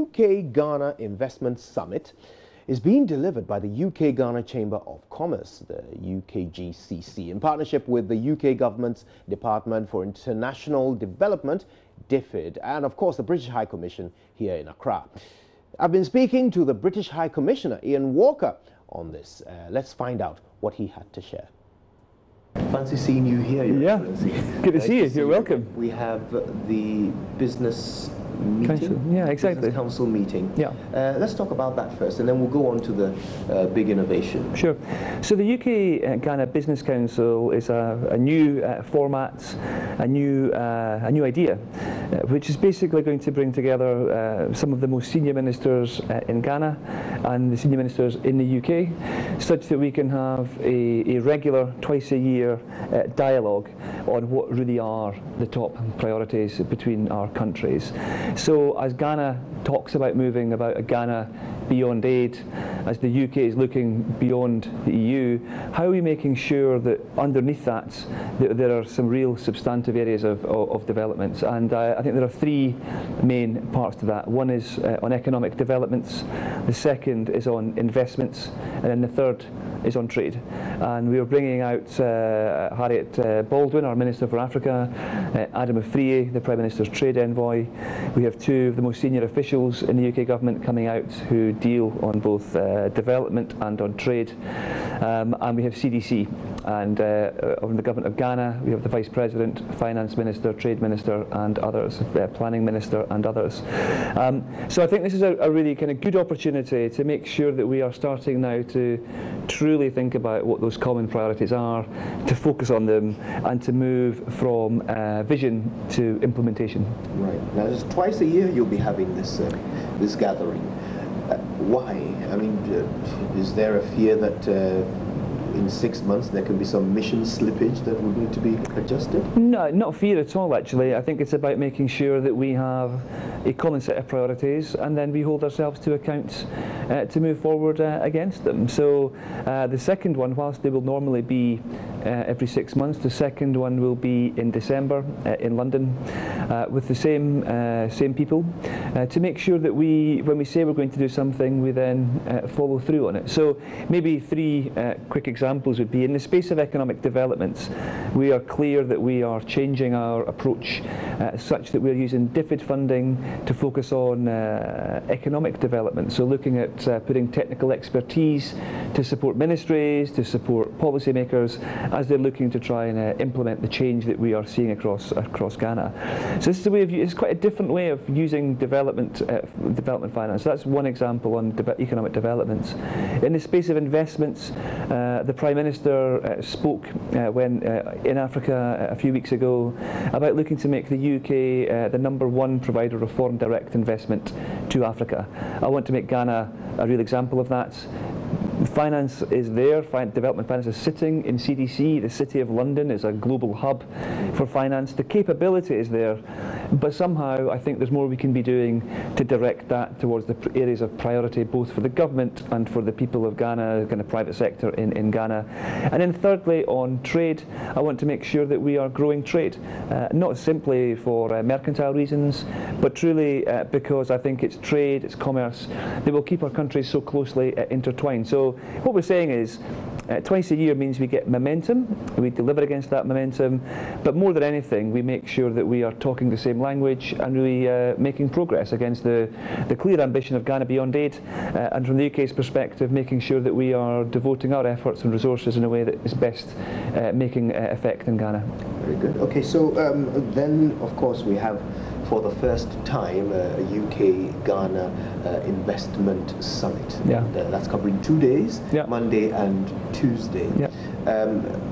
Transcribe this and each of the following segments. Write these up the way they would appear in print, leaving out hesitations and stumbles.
UK-Ghana Investment Summit is being delivered by the UK-Ghana Chamber of Commerce, the UKGCC, in partnership with the UK government's Department for International Development, DFID, and of course the British High Commission here in Accra. I've been speaking to the British High Commissioner, Iain Walker, on this. Let's find out what he had to share. Fancy seeing you here, Your Excellency. Good to see you. You're welcome. We have the business meeting. Council. Yeah, exactly. Business council meeting. Yeah. Let's talk about that first, and then we'll go on to the big innovation. Sure. So the UK Ghana Business Council is a new format, a new idea, which is basically going to bring together some of the most senior ministers in Ghana and the senior ministers in the UK, such that we can have a regular, twice-a-year dialogue on what really are the top priorities between our countries. So as Ghana talks about moving about a Ghana beyond aid, as the UK is looking beyond the EU, how are we making sure that underneath that there are some real substantive areas of developments? And I think there are three main parts to that. One is on economic developments, the second is on investments, and then the third is on trade. And we are bringing out Harriet Baldwin, our Minister for Africa, Adam Afriyie, the Prime Minister's trade envoy. We have two of the most senior officials in the UK government coming out who deal on both development and on trade. And we have CDC. And on the government of Ghana, we have the Vice President, Finance Minister, Trade Minister and others, Planning Minister and others. So I think this is a really kind of good opportunity to make sure that we are starting now to truly think about what those common priorities are, to focus on them and to move from vision to implementation. Right. Now, just twice a year you'll be having this this gathering. Why? I mean, is there a fear that in 6 months there can be some mission slippage that would need to be adjusted? No, not fear at all, actually. I think it's about making sure that we have a common set of priorities and then we hold ourselves to account to move forward against them. So the second one, whilst they will normally be every 6 months, the second one will be in December in London with the same people to make sure that when we say we're going to do something, we then follow through on it. So maybe three quick examples would be, in the space of economic developments, we are clear that we are changing our approach such that we're using DFID funding to focus on economic development. So looking at putting technical expertise to support ministries, to support policymakers as they're looking to try and implement the change that we are seeing across Ghana. So this is a way of, it's quite a different way of using development finance. So that's one example on economic developments. In the space of investments, the Prime Minister spoke in Africa a few weeks ago about looking to make the UK the #1 provider of foreign direct investment to Africa. I want to make Ghana a real example of that. Finance is there, development finance is sitting in CDC, the City of London is a global hub for finance, the capability is there, but somehow I think there's more we can be doing to direct that towards the areas of priority both for the government and for the people of Ghana, kind of private sector in Ghana. And then thirdly, on trade, I want to make sure that we are growing trade, not simply for mercantile reasons, but truly because I think it's trade, it's commerce that will keep our countries so closely intertwined. So what we're saying is twice a year means we get momentum, we deliver against that momentum, but more than anything we make sure that we are talking the same language and really making progress against the clear ambition of Ghana beyond aid, and from the UK's perspective making sure that we are devoting our efforts and resources in a way that is best making effect in Ghana. Very good. Okay, so then of course we have for the first time a UK-Ghana investment summit. Yeah. And, that's covering 2 days, yeah. Monday and Tuesday. Yeah.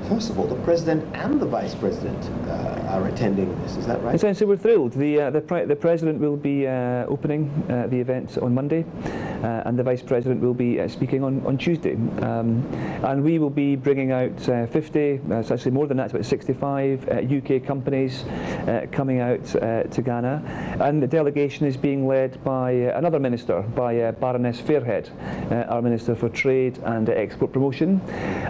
First of all, the President and the Vice President are attending this, is that right? Essentially, we're thrilled. The President will be opening the event on Monday, and the Vice President will be speaking on Tuesday. And we will be bringing out 50, it's actually more than that, it's about 65 UK companies coming out to Ghana Ghana, and the delegation is being led by another minister, by Baroness Fairhead, our Minister for Trade and Export Promotion,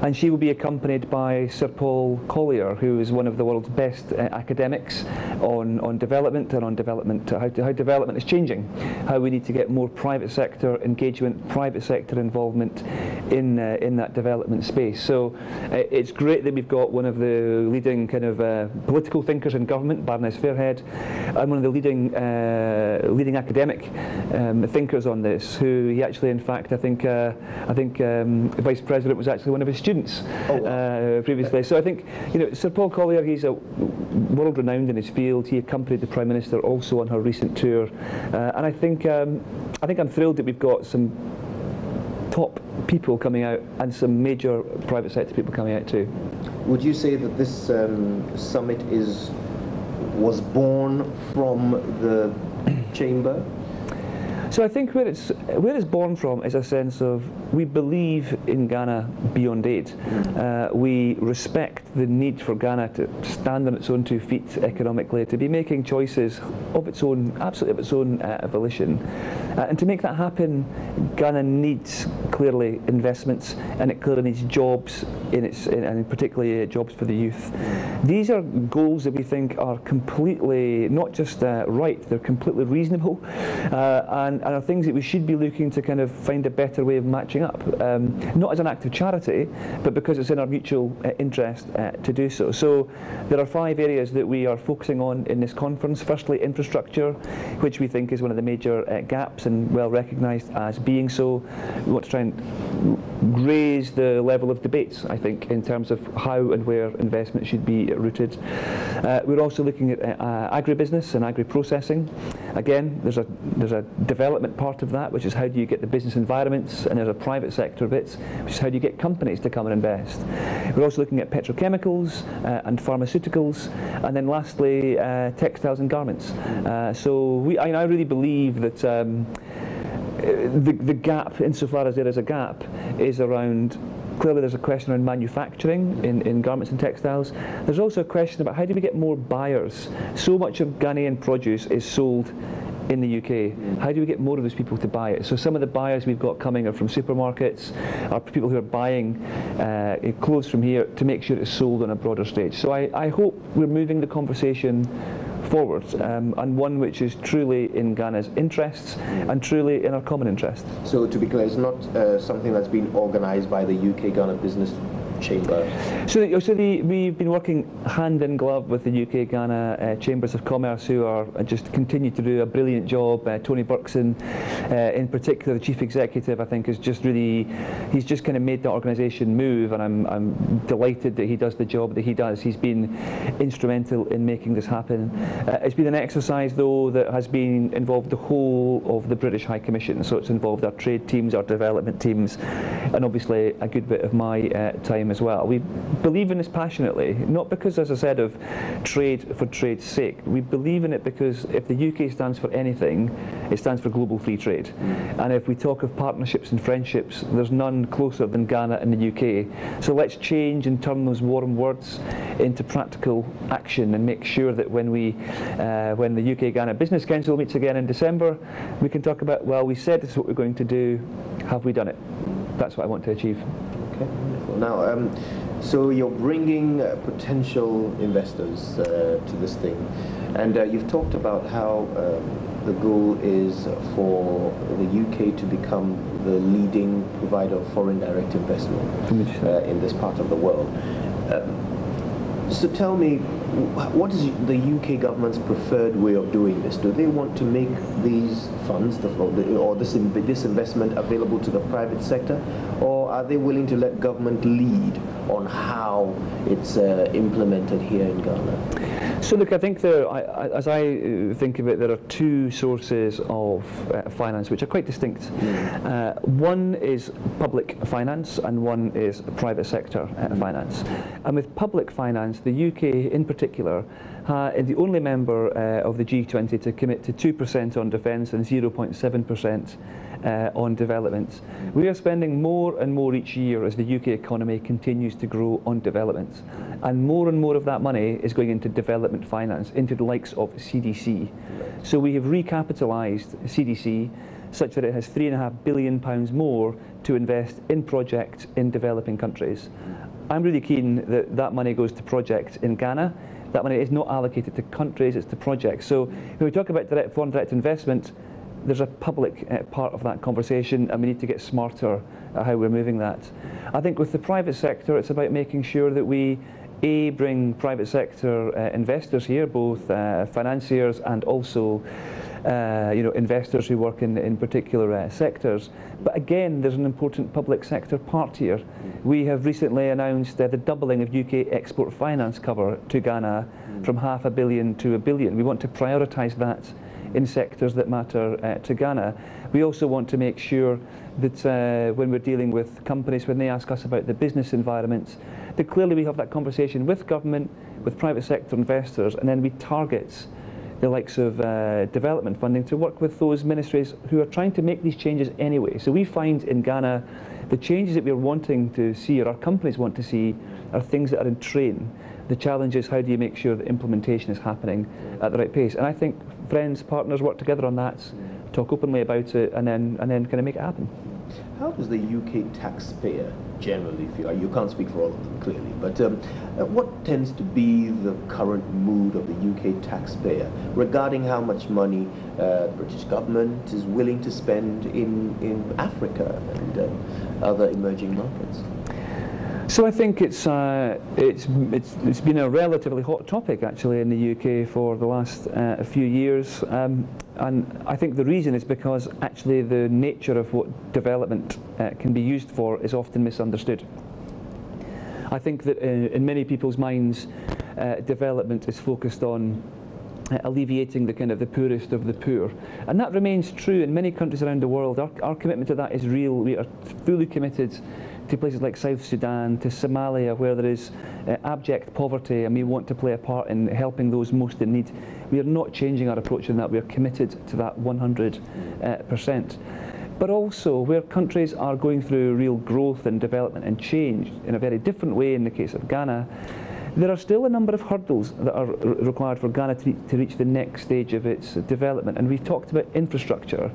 and she will be accompanied by Sir Paul Collier, who is one of the world's best academics on development and on development, how development is changing, how we need to get more private sector engagement, private sector involvement in that development space. So it's great that we've got one of the leading kind of political thinkers in government, Baroness Fairhead, and one of the leading academic thinkers on this, who he actually, in fact, I think the Vice President was actually one of his students previously. So I think, you know, Sir Paul Collier, he's a world renowned in his field. He accompanied the Prime Minister also on her recent tour, and I think I'm thrilled that we've got some top people coming out and some major private sector people coming out too. Would you say that this summit was born from the chamber? So I think where it's born from is a sense of, we believe in Ghana beyond aid. We respect the need for Ghana to stand on its own 2 feet economically, to be making choices of its own, absolutely of its own volition. And to make that happen, Ghana needs clearly investments, and it clearly needs jobs and particularly jobs for the youth. These are goals that we think are completely not just right; they're completely reasonable, and are things that we should be looking to kind of find a better way of matching up, not as an act of charity, but because it's in our mutual interest to do so. So there are 5 areas that we are focusing on in this conference. Firstly, infrastructure, which we think is one of the major gaps and well recognised as being so. We want to try and raise the level of debates, I think, in terms of how and where investment should be rooted. We're also looking at agribusiness and agri-processing. Again, there's a development part of that, which is how do you get the business environments, and there's a private sector bit, which is how do you get companies to come and invest. We're also looking at petrochemicals and pharmaceuticals, and then lastly textiles and garments. So I really believe that the gap, insofar as there is a gap, is around, clearly there's a question around manufacturing in garments and textiles. There's also a question about how do we get more buyers. So much of Ghanaian produce is sold in the UK. How do we get more of those people to buy it? So some of the buyers we've got coming are from supermarkets, are people who are buying clothes from here to make sure it's sold on a broader stage. So I hope we're moving the conversation forward, and one which is truly in Ghana's interests and truly in our common interest. So to be clear, it's not something that's been organised by the UK Ghana Business Chamber? So we've been working hand in glove with the UK Ghana Chambers of Commerce, who are just continue to do a brilliant job. Tony Burkson, in particular, the chief executive, I think, is just really, he's just kind of made the organisation move, and I'm delighted that he does the job that he does. He's been instrumental in making this happen. It's been an exercise, though, that has been involved the whole of the British High Commission. So it's involved our trade teams, our development teams, and obviously a good bit of my time as well. We believe in this passionately, not because, as I said, of trade for trade's sake. We believe in it because if the UK stands for anything, it stands for global free trade. And if we talk of partnerships and friendships, there's none closer than Ghana and the UK. So let's change and turn those warm words into practical action, and make sure that when the UK Ghana Business Council meets again in December, we can talk about, well, we said this is what we're going to do, have we done it? That's what I want to achieve. Okay, wonderful. Now, so you're bringing potential investors to this thing, and you've talked about how the goal is for the UK to become the leading provider of foreign direct investment in this part of the world. So tell me, what is the UK government's preferred way of doing this? Do they want to make these funds or this investment available to the private sector, or are they willing to let government lead on how it's implemented here in Ghana? So look, I think as I think of it, there are two sources of finance which are quite distinct. One is public finance and one is private sector finance. And with public finance, the UK in particular is the only member of the G20 to commit to 2% on defence and 0.7% on development. We are spending more and more each year as the UK economy continues to grow on development. And more of that money is going into development finance, into the likes of CDC. So we have recapitalised CDC such that it has £3.5 billion more to invest in projects in developing countries. I'm really keen that that money goes to projects in Ghana. That money is not allocated to countries, it's to projects. So when we talk about foreign direct investment, there's a public part of that conversation, and we need to get smarter at how we're moving that. I think with the private sector, it's about making sure that we bring private sector investors here, both financiers and also investors who work in particular sectors. But again, there's an important public sector part here. We have recently announced the doubling of UK export finance cover to Ghana from £500 million to £1 billion. We want to prioritise that in sectors that matter to Ghana. We also want to make sure that when we're dealing with companies, when they ask us about the business environment, that clearly we have that conversation with government, with private sector investors, and then we target the likes of development funding to work with those ministries who are trying to make these changes anyway. So we find in Ghana the changes that we're wanting to see, or our companies want to see, are things that are in train. The challenge is, how do you make sure that implementation is happening at the right pace? And I think friends, partners work together on that, talk openly about it, and then kind of make it happen. How does the UK taxpayer generally feel? You can't speak for all of them clearly, but what tends to be the current mood of the UK taxpayer regarding how much money the British government is willing to spend in Africa and other emerging markets? So I think it's been a relatively hot topic actually in the UK for the last few years, and I think the reason is because actually the nature of what development can be used for is often misunderstood. I think that in many people's minds, development is focused on alleviating the poorest of the poor, and that remains true in many countries around the world. Our commitment to that is real. We are fully committed to places like South Sudan, to Somalia, where there is abject poverty, and we want to play a part in helping those most in need. We are not changing our approach in that. We are committed to that 100%. But also, where countries are going through real growth and development and change in a very different way in the case of Ghana, there are still a number of hurdles that are required for Ghana to reach the next stage of its development. And we've talked about infrastructure.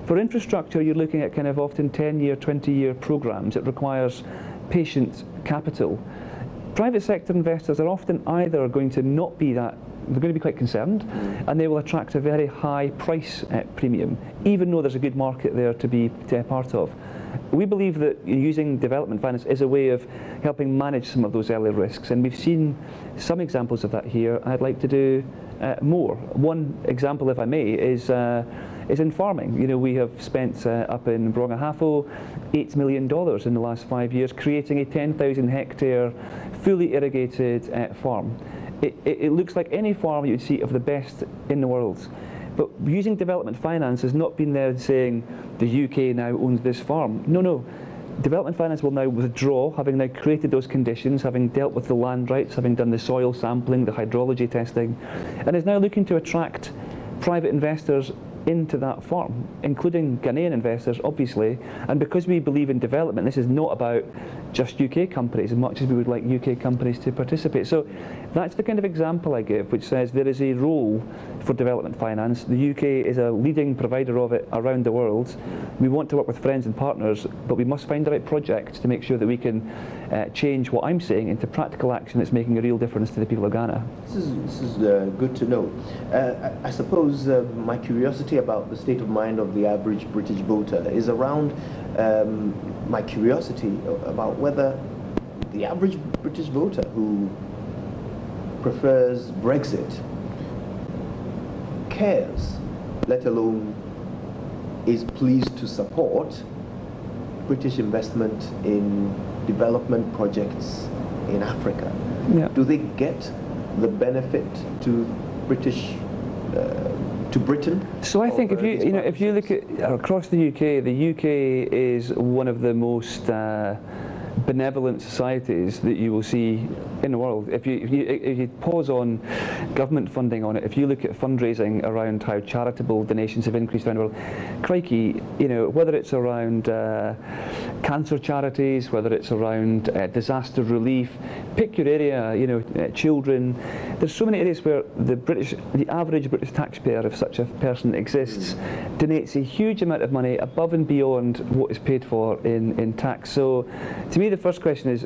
For infrastructure, you're looking at kind of often 10-year, 20-year programs. It requires patient capital. Private sector investors are often either going to not be that, they're going to be quite concerned, and they will attract a very high price premium, even though there's a good market there to be a part of. We believe that using development finance is a way of helping manage some of those early risks, and we've seen some examples of that here. I'd like to do more. One example, if I may, is in farming. You know, we have spent up in Brongahafo $8 million in the last 5 years, creating a 10,000 hectare fully irrigated farm. It looks like any farm you would see of the best in the world. But using development finance has not been there saying the UK now owns this farm. No. Development finance will now withdraw, having now created those conditions, having dealt with the land rights, having done the soil sampling, the hydrology testing, and is now looking to attract private investors into that farm, including Ghanaian investors, obviously. And because we believe in development, this is not about just UK companies as much as we would like UK companies to participate. So that's the kind of example I give, which says there is a role for development finance. The UK is a leading provider of it around the world. We want to work with friends and partners, but we must find the right projects to make sure that we can change what I'm saying into practical action that's making a real difference to the people of Ghana. This is good to know. I suppose my curiosity about the state of mind of the average British voter is around my curiosity about whether the average British voter who prefers Brexit cares, let alone is pleased to support British investment in development projects in Africa. Yeah. Do they get the benefit to Britain? So I think if you look at across the UK is one of the most benevolent societies that you will see in the world. If you pause on government funding on it, if you look at fundraising around how charitable donations have increased around the world, crikey, you know, whether it's around cancer charities, whether it's around disaster relief, pick your area, you know, children. There's so many areas where the average British taxpayer, if such a person exists, donates a huge amount of money above and beyond what is paid for in tax. So to me the first question is,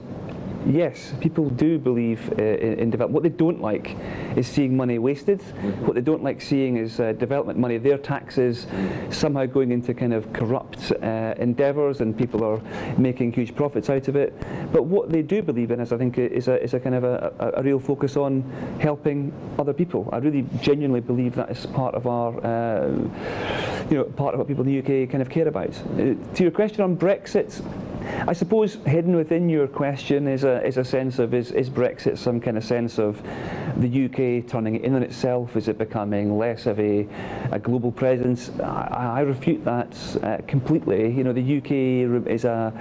yes, people do believe in development. What they don't like is seeing money wasted. What they don't like seeing is development money, their taxes, somehow going into kind of corrupt endeavours, and people are making huge profits out of it. But what they do believe in, is I think, is a kind of a real focus on helping other people. I really genuinely believe that is part of our, part of what people in the UK kind of care about. To your question on Brexit, I suppose hidden within your question is a sense of, is Brexit some kind of sense of the UK turning in on itself? Is it becoming less of a global presence? I refute that completely. You know, the UK is a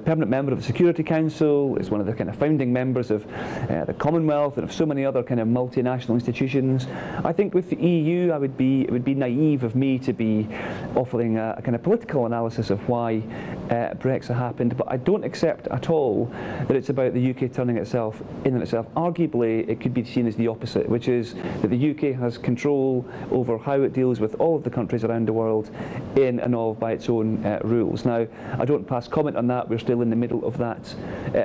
permanent member of the Security Council. It's one of the kind of founding members of the Commonwealth and of so many other kind of multinational institutions. I think with the EU, it would be naive of me to be offering a kind of political analysis of why Brexit happened, but I don't accept at all that it's about the UK turning itself in on itself. Arguably, it could be seen as the opposite, which is that the UK has control over how it deals with all of the countries around the world in and of by its own rules. Now, I don't pass comment on that. We're still in the middle of that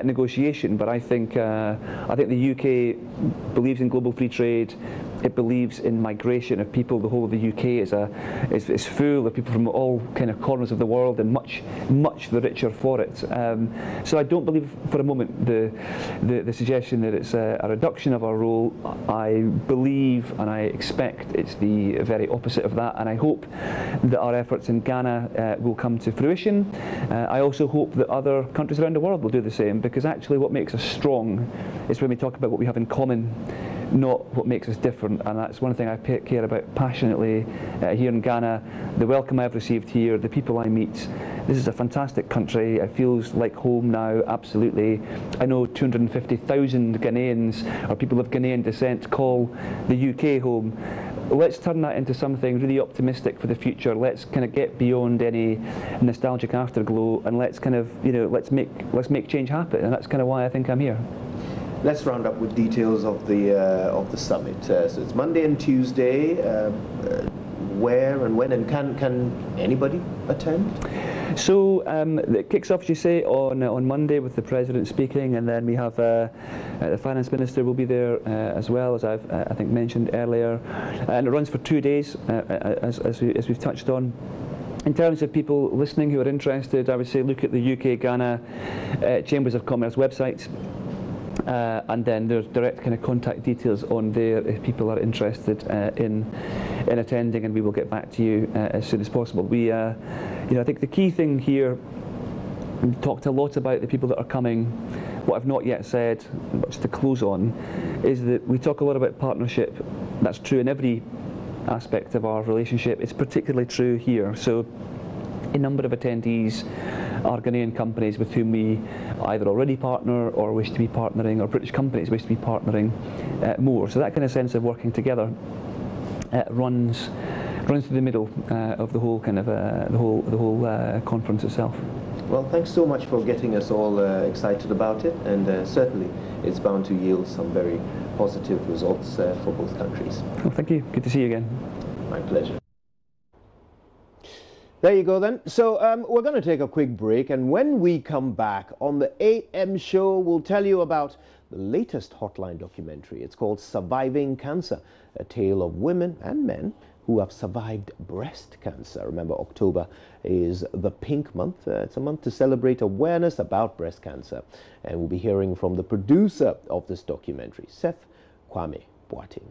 negotiation, but I think the UK believes in global free trade. It believes in migration of people. The whole of the UK is full of people from all kind of corners of the world, and much the richer for it. So I don't believe for a moment the suggestion that it's a reduction of our role. I believe and I expect it's the very opposite of that, and I hope that our efforts in Ghana will come to fruition. I also hope that other countries around the world will do the same, because actually what makes us strong is when we talk about what we have in common, not what makes us different, and that's one thing I care about passionately here in Ghana. The welcome I've received here, the people I meet. This is a fantastic country. It feels like home now, absolutely. I know 250,000 Ghanaians, or people of Ghanaian descent, call the UK home. Let's turn that into something really optimistic for the future. Let's kind of get beyond any nostalgic afterglow, and let's kind of, let's make change happen. And that's kind of why I think I'm here. Let's round up with details of the summit. So it's Monday and Tuesday. Where and when, and can anybody attend? So it kicks off, as you say, on Monday with the President speaking, and then we have the Finance Minister will be there as well, as I've I think mentioned earlier, and it runs for 2 days, as we've touched on. In terms of people listening who are interested, I would say look at the UK Ghana Chambers of Commerce website. And then there's direct kind of contact details on there if people are interested in attending, and we will get back to you as soon as possible. I think the key thing here, we've talked a lot about the people that are coming. What I've not yet said, but just to close on, is that we talk a lot about partnership. That's true in every aspect of our relationship. It's particularly true here. So a number of attendees are Ghanaian companies with whom we either already partner or wish to be partnering, or British companies wish to be partnering more. So that kind of sense of working together runs through the middle of the whole kind of the whole conference itself. Well, thanks so much for getting us all excited about it, and certainly it's bound to yield some very positive results for both countries. Well, thank you. Good to see you again. My pleasure. There you go then. So we're going to take a quick break, and when we come back on the AM show, we'll tell you about the latest Hotline documentary. It's called Surviving Cancer, a tale of women and men who have survived breast cancer. Remember, October is the Pink Month. It's a month to celebrate awareness about breast cancer. And we'll be hearing from the producer of this documentary, Seth Kwame Boateng.